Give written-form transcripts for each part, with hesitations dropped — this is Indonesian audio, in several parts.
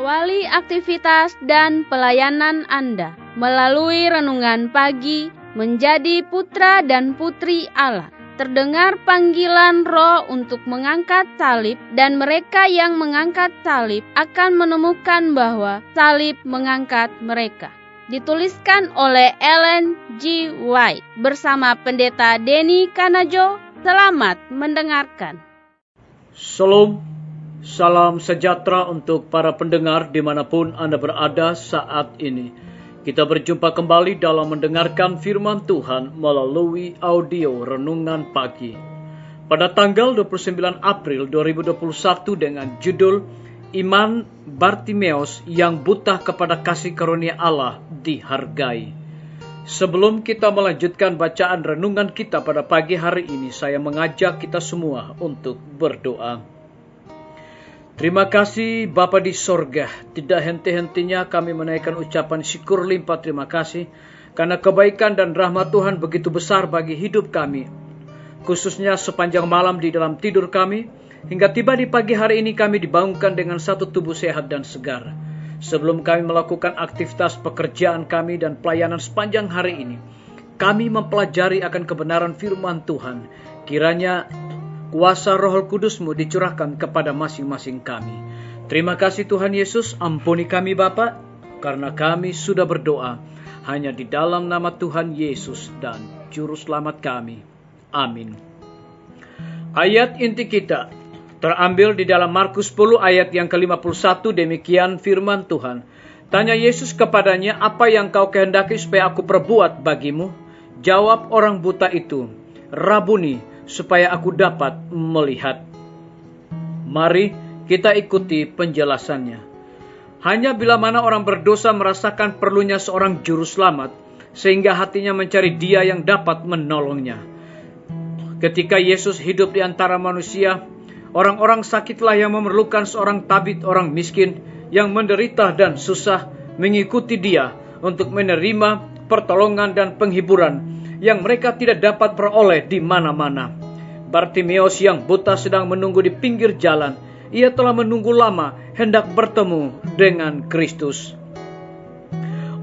Awali aktivitas dan pelayanan Anda melalui renungan pagi menjadi putra dan putri Allah. Terdengar panggilan Roh untuk mengangkat salib, dan mereka yang mengangkat salib akan menemukan bahwa salib mengangkat mereka. Dituliskan oleh Ellen G. White bersama Pendeta Denny Kanajo. Selamat mendengarkan. Shalom, salam sejahtera untuk para pendengar dimanapun Anda berada saat ini. Kita berjumpa kembali dalam mendengarkan firman Tuhan melalui audio Renungan Pagi. Pada tanggal 29 April 2021 dengan judul Iman Bartimeus yang buta kepada kasih karunia Allah dihargai. Sebelum kita melanjutkan bacaan renungan kita pada pagi hari ini, saya mengajak kita semua untuk berdoa. Terima kasih Bapa di sorga, tidak henti-hentinya kami menaikkan ucapan syukur limpah terima kasih, karena kebaikan dan rahmat Tuhan begitu besar bagi hidup kami, khususnya sepanjang malam di dalam tidur kami, hingga tiba di pagi hari ini kami dibangunkan dengan satu tubuh sehat dan segar. Sebelum kami melakukan aktivitas pekerjaan kami dan pelayanan sepanjang hari ini, kami mempelajari akan kebenaran firman Tuhan. Kiranya kuasa Roh Kudus-Mu dicurahkan kepada masing-masing kami. Terima kasih Tuhan Yesus, ampuni kami Bapa, karena kami sudah berdoa hanya di dalam nama Tuhan Yesus dan Juru Selamat kami. Amin. Ayat inti kita terambil di dalam Markus 10 ayat yang ke-51, demikian firman Tuhan. Tanya Yesus kepadanya, apa yang kau kehendaki supaya aku perbuat bagimu? Jawab orang buta itu, Rabuni, supaya aku dapat melihat. Mari kita ikuti penjelasannya. Hanya bila mana orang berdosa merasakan perlunya seorang juru selamat, sehingga hatinya mencari Dia yang dapat menolongnya. Ketika Yesus hidup di antara manusia, orang-orang sakitlah yang memerlukan seorang tabib, orang miskin yang menderita dan susah, mengikuti Dia untuk menerima pertolongan dan penghiburan yang mereka tidak dapat peroleh di mana-mana. Bartimeus yang buta sedang menunggu di pinggir jalan. Ia telah menunggu lama hendak bertemu dengan Kristus.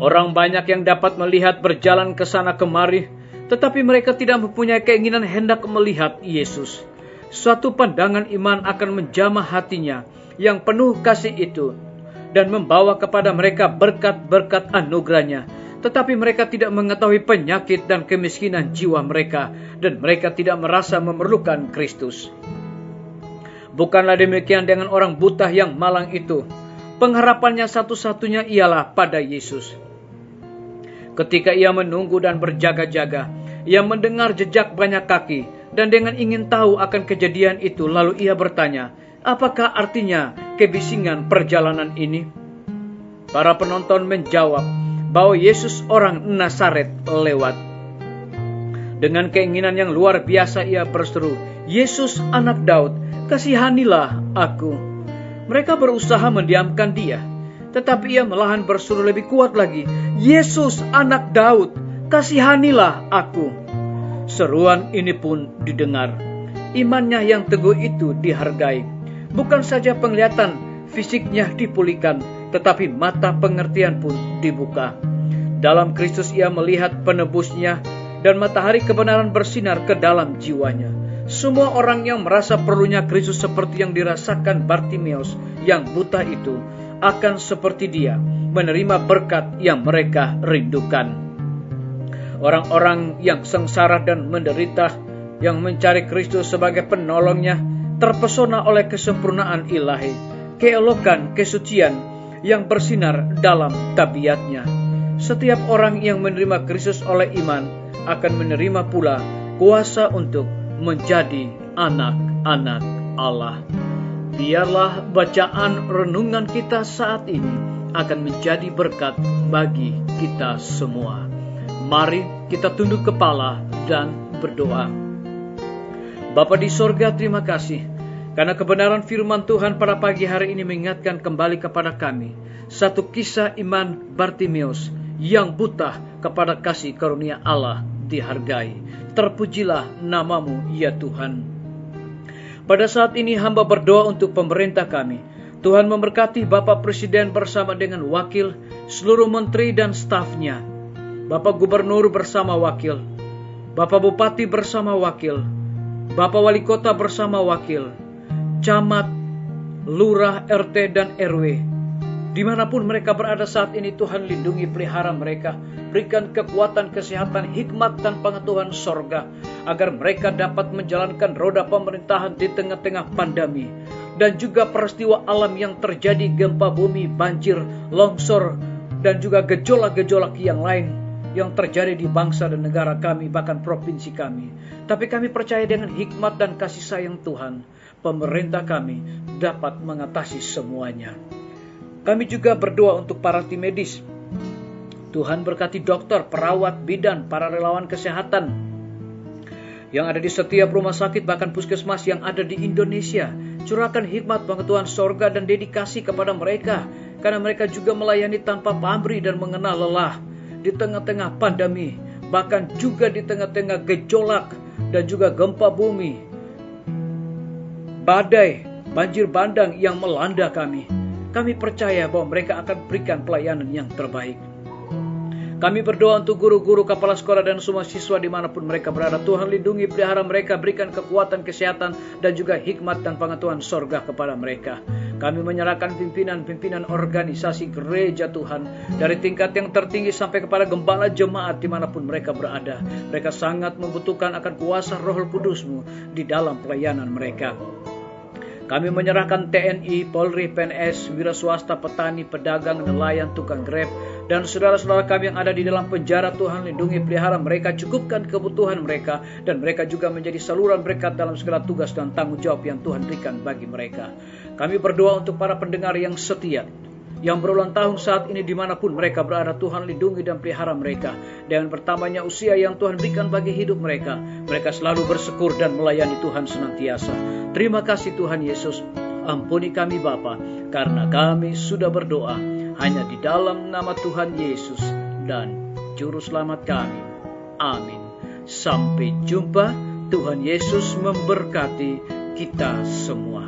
Orang banyak yang dapat melihat berjalan ke sana kemari, tetapi mereka tidak mempunyai keinginan hendak melihat Yesus. Suatu pandangan iman akan menjamah hatinya yang penuh kasih itu dan membawa kepada mereka berkat-berkat anugerahnya. Tetapi mereka tidak mengetahui penyakit dan kemiskinan jiwa mereka, dan mereka tidak merasa memerlukan Kristus. Bukanlah demikian dengan orang buta yang malang itu. Pengharapannya satu-satunya ialah pada Yesus. Ketika ia menunggu dan berjaga-jaga, ia mendengar jejak banyak kaki, dan dengan ingin tahu akan kejadian itu, lalu ia bertanya, apakah artinya kebisingan perjalanan ini? Para penonton menjawab bahwa Yesus orang Nazaret lewat. Dengan keinginan yang luar biasa ia berseru, Yesus anak Daud, kasihanilah aku. Mereka berusaha mendiamkan dia, tetapi ia malahan berseru lebih kuat lagi, Yesus anak Daud, kasihanilah aku. Seruan ini pun didengar. Imannya yang teguh itu dihargai. Bukan saja penglihatan fisiknya dipulihkan, tetapi mata pengertian pun dibuka. Dalam Kristus ia melihat penebusnya, dan matahari kebenaran bersinar ke dalam jiwanya. Semua orang yang merasa perlunya Kristus seperti yang dirasakan Bartimeus yang buta itu, akan seperti dia, menerima berkat yang mereka rindukan. Orang-orang yang sengsara dan menderita, yang mencari Kristus sebagai penolongnya, terpesona oleh kesempurnaan ilahi, keelokan, kesucian yang bersinar dalam tabiatnya. Setiap orang yang menerima Kristus oleh iman akan menerima pula kuasa untuk menjadi anak-anak Allah. Biarlah bacaan renungan kita saat ini akan menjadi berkat bagi kita semua. Mari kita tunduk kepala dan berdoa. Bapa di sorga, terima kasih karena kebenaran firman Tuhan pada pagi hari ini mengingatkan kembali kepada kami satu kisah iman Bartimeus yang buta kepada kasih karunia Allah dihargai. Terpujilah namamu ya Tuhan. Pada saat ini hamba berdoa untuk pemerintah kami, Tuhan memberkati Bapak Presiden bersama dengan wakil, seluruh menteri dan stafnya, Bapak Gubernur bersama wakil, Bapak Bupati bersama wakil, Bapak Wali Kota bersama wakil, camat, lurah, RT, dan RW. Dimanapun mereka berada saat ini, Tuhan lindungi, pelihara mereka. Berikan kekuatan, kesehatan, hikmat, dan pengetahuan sorga, agar mereka dapat menjalankan roda pemerintahan di tengah-tengah pandemi. Dan juga peristiwa alam yang terjadi, gempa bumi, banjir, longsor, dan juga gejolak-gejolak yang lain yang terjadi di bangsa dan negara kami, bahkan provinsi kami. Tapi kami percaya dengan hikmat dan kasih sayang Tuhan, pemerintah kami dapat mengatasi semuanya. Kami juga berdoa untuk para tim medis. Tuhan berkati dokter, perawat, bidan, para relawan kesehatan yang ada di setiap rumah sakit, bahkan puskesmas yang ada di Indonesia. Curahkan hikmat, pengetahuan sorga, dan dedikasi kepada mereka, karena mereka juga melayani tanpa pamrih dan mengenal lelah di tengah-tengah pandemi, bahkan juga di tengah-tengah gejolak dan juga gempa bumi, badai, banjir bandang yang melanda kami. Kami percaya bahwa mereka akan berikan pelayanan yang terbaik. Kami berdoa untuk guru-guru, kepala sekolah, dan semua siswa dimanapun mereka berada. Tuhan lindungi, pelihara mereka, berikan kekuatan, kesehatan, dan juga hikmat dan pengetahuan sorga kepada mereka. Kami menyerahkan pimpinan-pimpinan organisasi gereja Tuhan, dari tingkat yang tertinggi sampai kepada gembala jemaat dimanapun mereka berada. Mereka sangat membutuhkan akan kuasa Roh Kudus-Mu di dalam pelayanan mereka. Kami menyerahkan TNI, Polri, PNS, wira swasta, petani, pedagang, nelayan, tukang grab, dan saudara-saudara kami yang ada di dalam penjara. Tuhan lindungi, pelihara mereka, cukupkan kebutuhan mereka, dan mereka juga menjadi saluran berkat dalam segala tugas dan tanggung jawab yang Tuhan berikan bagi mereka. Kami berdoa untuk para pendengar yang setia, yang berulang tahun saat ini dimanapun mereka berada. Tuhan lindungi dan pelihara mereka. Dengan bertambahnya usia yang Tuhan berikan bagi hidup mereka, mereka selalu bersyukur dan melayani Tuhan senantiasa. Terima kasih Tuhan Yesus. Ampuni kami Bapa, karena kami sudah berdoa hanya di dalam nama Tuhan Yesus dan Juru Selamat kami. Amin. Sampai jumpa. Tuhan Yesus memberkati kita semua.